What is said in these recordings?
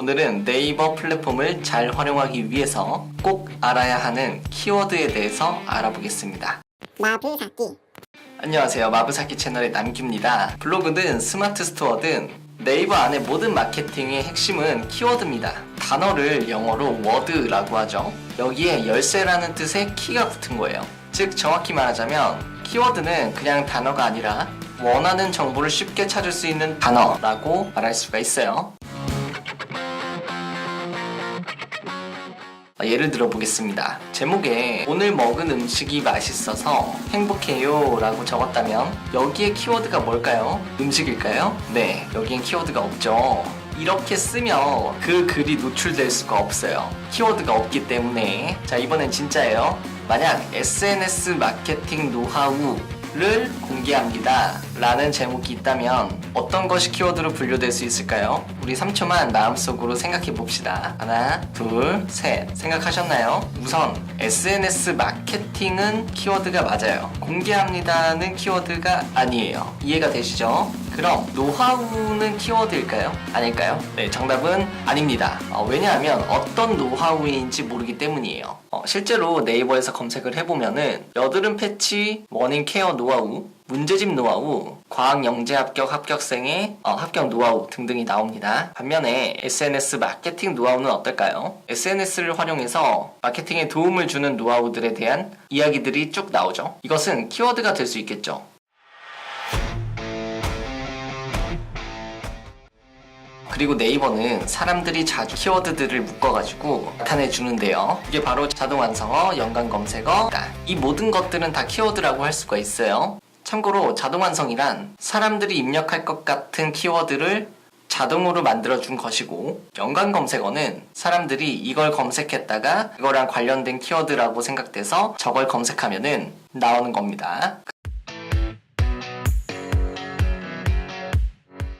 오늘은 네이버 플랫폼을 잘 활용하기 위해서 꼭 알아야 하는 키워드에 대해서 알아보겠습니다. 마블사키. 안녕하세요. 마블사키 채널의 남규입니다. 블로그든 스마트 스토어든 네이버 안의 모든 마케팅의 핵심은 키워드입니다. 단어를 영어로 워드라고 하죠. 여기에 열쇠라는 뜻의 키가 붙은 거예요. 즉 정확히 말하자면 키워드는 그냥 단어가 아니라 원하는 정보를 쉽게 찾을 수 있는 단어라고 말할 수가 있어요. 예를 들어 보겠습니다. 제목에 오늘 먹은 음식이 맛있어서 행복해요 라고 적었다면 여기에 키워드가 뭘까요? 음식일까요? 네, 여기엔 키워드가 없죠. 이렇게 쓰면 그 글이 노출될 수가 없어요. 키워드가 없기 때문에. 자, 이번엔 진짜예요. 만약 SNS 마케팅 노하우를 공개합니다 라는 제목이 있다면 어떤 것이 키워드로 분류될 수 있을까요? 우리 3초만 마음속으로 생각해 봅시다. 하나, 둘, 셋. 생각하셨나요? 우선 SNS 마케팅은 키워드가 맞아요. 공개합니다는 키워드가 아니에요. 이해가 되시죠? 그럼 노하우는 키워드일까요? 아닐까요? 네, 정답은 아닙니다. 왜냐하면 어떤 노하우인지 모르기 때문이에요. 실제로 네이버에서 검색을 해보면은 여드름 패치, 워닝 케어 노하우, 문제집 노하우, 과학 영재 합격생의 합격 노하우 등등이 나옵니다. 반면에 SNS 마케팅 노하우는 어떨까요? SNS를 활용해서 마케팅에 도움을 주는 노하우들에 대한 이야기들이 쭉 나오죠. 이것은 키워드가 될 수 있겠죠. 그리고 네이버는 사람들이 자주 키워드들을 묶어가지고 나타내주는데요. 이게 바로 자동완성어, 연관검색어, 이 모든 것들은 다 키워드라고 할 수가 있어요. 참고로 자동완성이란 사람들이 입력할 것 같은 키워드를 자동으로 만들어준 것이고, 연관검색어는 사람들이 이걸 검색했다가 이거랑 관련된 키워드라고 생각돼서 저걸 검색하면은 나오는 겁니다.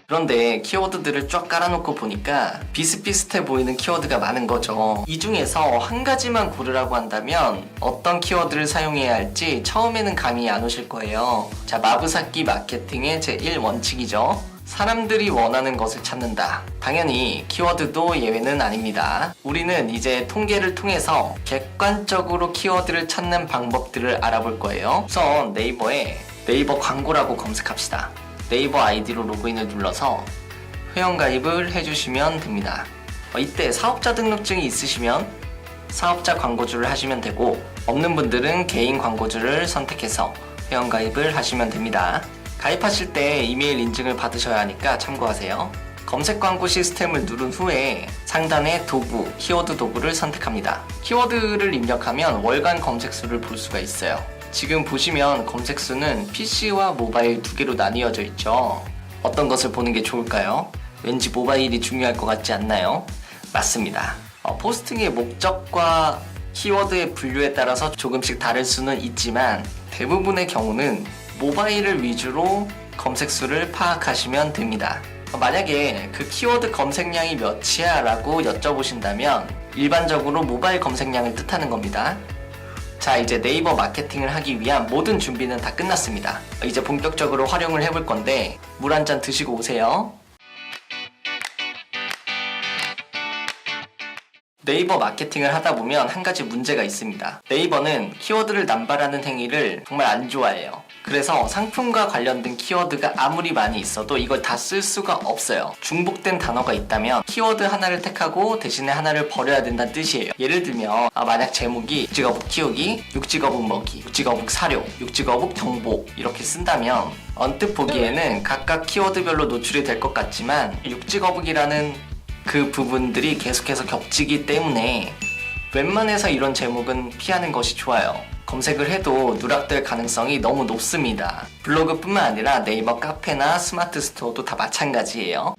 그런데 키워드들을 쫙 깔아놓고 보니까 비슷비슷해 보이는 키워드가 많은 거죠. 이 중에서 한 가지만 고르라고 한다면 어떤 키워드를 사용해야 할지 처음에는 감이 안 오실 거예요. 자, 마부사키 마케팅의 제1원칙이죠. 사람들이 원하는 것을 찾는다. 당연히 키워드도 예외는 아닙니다. 우리는 이제 통계를 통해서 객관적으로 키워드를 찾는 방법들을 알아볼 거예요. 우선 네이버에 네이버 광고라고 검색합시다. 네이버 아이디로 로그인을 눌러서 회원가입을 해주시면 됩니다. 이때 사업자 등록증이 있으시면 사업자 광고주를 하시면 되고, 없는 분들은 개인 광고주를 선택해서 회원가입을 하시면 됩니다. 가입하실 때 이메일 인증을 받으셔야 하니까 참고하세요. 검색 광고 시스템을 누른 후에 상단의 도구, 키워드 도구를 선택합니다. 키워드를 입력하면 월간 검색수를 볼 수가 있어요. 지금 보시면 검색수는 PC와 모바일 두 개로 나뉘어져 있죠. 어떤 것을 보는 게 좋을까요? 왠지 모바일이 중요할 것 같지 않나요? 맞습니다. 포스팅의 목적과 키워드의 분류에 따라서 조금씩 다를 수는 있지만 대부분의 경우는 모바일을 위주로 검색수를 파악하시면 됩니다. 만약에 그 키워드 검색량이 몇이야 라고 여쭤보신다면 일반적으로 모바일 검색량을 뜻하는 겁니다. 자, 이제 네이버 마케팅을 하기 위한 모든 준비는 다 끝났습니다. 이제 본격적으로 활용을 해볼 건데 물 한 잔 드시고 오세요. 네이버 마케팅을 하다 보면 한 가지 문제가 있습니다. 네이버는 키워드를 남발하는 행위를 정말 안 좋아해요. 그래서 상품과 관련된 키워드가 아무리 많이 있어도 이걸 다 쓸 수가 없어요. 중복된 단어가 있다면 키워드 하나를 택하고 대신에 하나를 버려야 된다는 뜻이에요. 예를 들면 만약 제목이 육지거북 키우기, 육지거북 먹이, 육지거북 사료, 육지거북 정보 이렇게 쓴다면 언뜻 보기에는 각각 키워드별로 노출이 될 것 같지만 육지거북이라는 그 부분들이 계속해서 겹치기 때문에 웬만해서 이런 제목은 피하는 것이 좋아요. 검색을 해도 누락될 가능성이 너무 높습니다. 블로그뿐만 아니라 네이버 카페나 스마트 스토어도 다 마찬가지예요.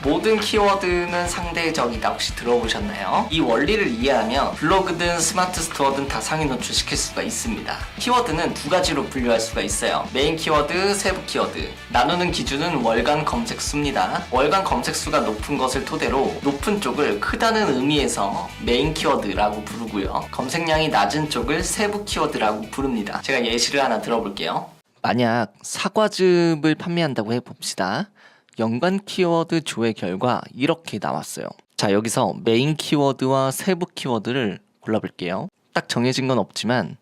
모든 키워드는 상대적이다. 혹시 들어보셨나요? 이 원리를 이해하면 블로그든 스마트 스토어든 다 상위 노출시킬 수가 있습니다. 키워드는 두 가지로 분류할 수가 있어요. 메인 키워드, 세부 키워드. 나누는 기준은 월간 검색수입니다. 월간 검색수가 높은 것을 토대로 높은 쪽을 크다는 의미에서 메인 키워드라고 부르고요. 검색량이 낮은 쪽을 세부 키워드라고 부릅니다. 제가 예시를 하나 들어볼게요. 만약 사과즙을 판매한다고 해봅시다. 연관 키워드 조회 결과 이렇게 나왔어요. 자, 여기서 메인 키워드와 세부 키워드를 골라볼게요. 딱 정해진 건 없지만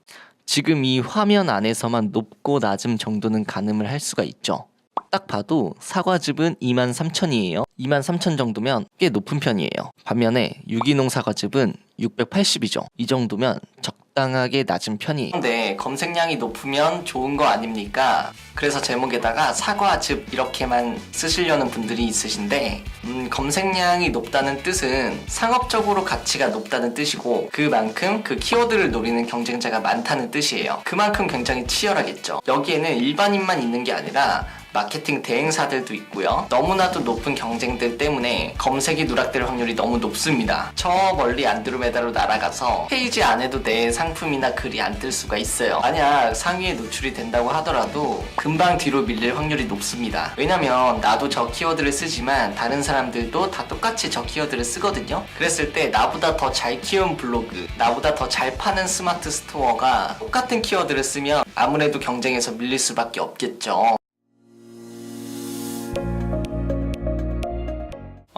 지금 이 화면 안에서만 높고 낮음 정도는 가늠을 할 수가 있죠. 딱 봐도 사과즙은 23,000이에요. 23,000 정도면 꽤 높은 편이에요. 반면에 유기농 사과즙은 680이죠. 이 정도면 적당하게 낮은 편이에요. 근데 검색량이 높으면 좋은 거 아닙니까? 그래서 제목에다가 사과즙 이렇게만 쓰시려는 분들이 있으신데 검색량이 높다는 뜻은 상업적으로 가치가 높다는 뜻이고 그만큼 그 키워드를 노리는 경쟁자가 많다는 뜻이에요. 그만큼 굉장히 치열하겠죠. 여기에는 일반인만 있는 게 아니라 마케팅 대행사들도 있고요. 너무나도 높은 경쟁들 때문에 검색이 누락될 확률이 너무 높습니다. 저 멀리 안드로메다로 날아가서 페이지 안에도 내 상품이나 글이 안 뜰 수가 있어요. 만약 상위에 노출이 된다고 하더라도 금방 뒤로 밀릴 확률이 높습니다. 왜냐면 나도 저 키워드를 쓰지만 다른 사람들도 다 똑같이 저 키워드를 쓰거든요. 그랬을 때 나보다 더 잘 키운 블로그, 나보다 더 잘 파는 스마트 스토어가 똑같은 키워드를 쓰면 아무래도 경쟁에서 밀릴 수밖에 없겠죠.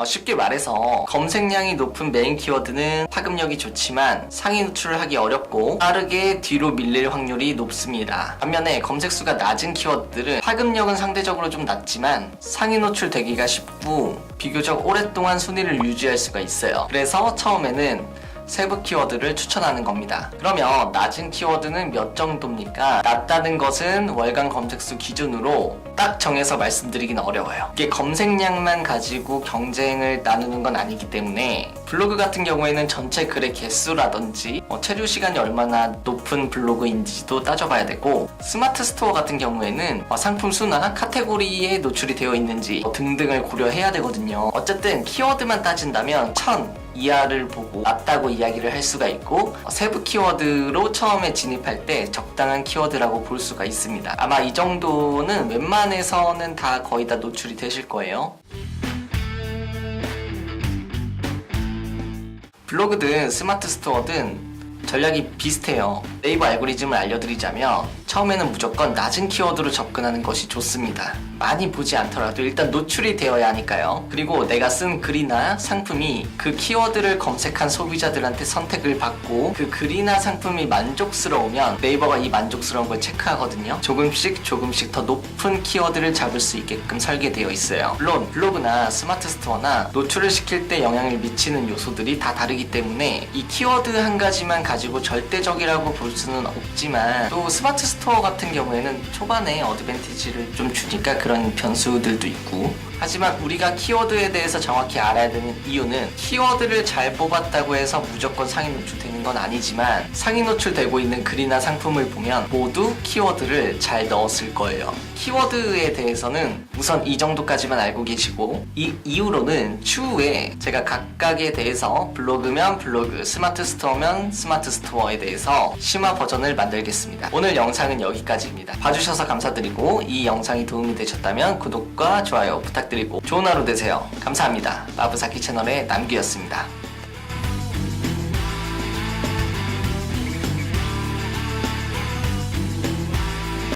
쉽게 말해서 검색량이 높은 메인 키워드는 파급력이 좋지만 상위 노출을 하기 어렵고 빠르게 뒤로 밀릴 확률이 높습니다. 반면에 검색수가 낮은 키워드들은 파급력은 상대적으로 좀 낮지만 상위 노출되기가 쉽고 비교적 오랫동안 순위를 유지할 수가 있어요. 그래서 처음에는 세부 키워드를 추천하는 겁니다. 그러면 낮은 키워드는 몇 정도입니까? 낮다는 것은 월간 검색수 기준으로 딱 정해서 말씀드리긴 어려워요. 이게 검색량만 가지고 경쟁을 나누는 건 아니기 때문에 블로그 같은 경우에는 전체 글의 개수라든지 체류 시간이 얼마나 높은 블로그인지도 따져봐야 되고 스마트 스토어 같은 경우에는 상품 수나 카테고리에 노출이 되어 있는지 등등을 고려해야 되거든요. 어쨌든 키워드만 따진다면 1000 이하를 보고 낮다고 이야기를 할 수가 있고 세부 키워드로 처음에 진입할 때 적당한 키워드라고 볼 수가 있습니다. 아마 이 정도는 웬만해서는 다 거의 다 노출이 되실 거예요. 블로그든 스마트 스토어든 전략이 비슷해요. 네이버 알고리즘을 알려드리자면 처음에는 무조건 낮은 키워드로 접근하는 것이 좋습니다. 많이 보지 않더라도 일단 노출이 되어야 하니까요. 그리고 내가 쓴 글이나 상품이 그 키워드를 검색한 소비자들한테 선택을 받고 그 글이나 상품이 만족스러우면 네이버가 이 만족스러운 걸 체크하거든요. 조금씩 더 높은 키워드를 잡을 수 있게끔 설계되어 있어요. 물론 블로그나 스마트 스토어나 노출을 시킬 때 영향을 미치는 요소들이 다 다르기 때문에 이 키워드 한 가지만 가지고 절대적이라고 볼 수는 없지만 또 스마트 스토어 같은 경우에는 초반에 어드밴티지를 좀 주니까 그런 변수들도 있고 하지만 우리가 키워드에 대해서 정확히 알아야 되는 이유는 키워드를 잘 뽑았다고 해서 무조건 상위 노출되는 건 아니지만 상위 노출되고 있는 글이나 상품을 보면 모두 키워드를 잘 넣었을 거예요. 키워드에 대해서는 우선 이 정도까지만 알고 계시고 이 이후로는 추후에 제가 각각에 대해서 블로그면 블로그, 스마트 스토어면 스마트 스토어에 대해서 심화 버전을 만들겠습니다. 오늘 영상은 여기까지입니다. 봐주셔서 감사드리고 이 영상이 도움이 되셨다면 구독과 좋아요 부탁드립니다. 좋은 하루 되세요. 감사합니다. 마부사키 채널의 남규였습니다.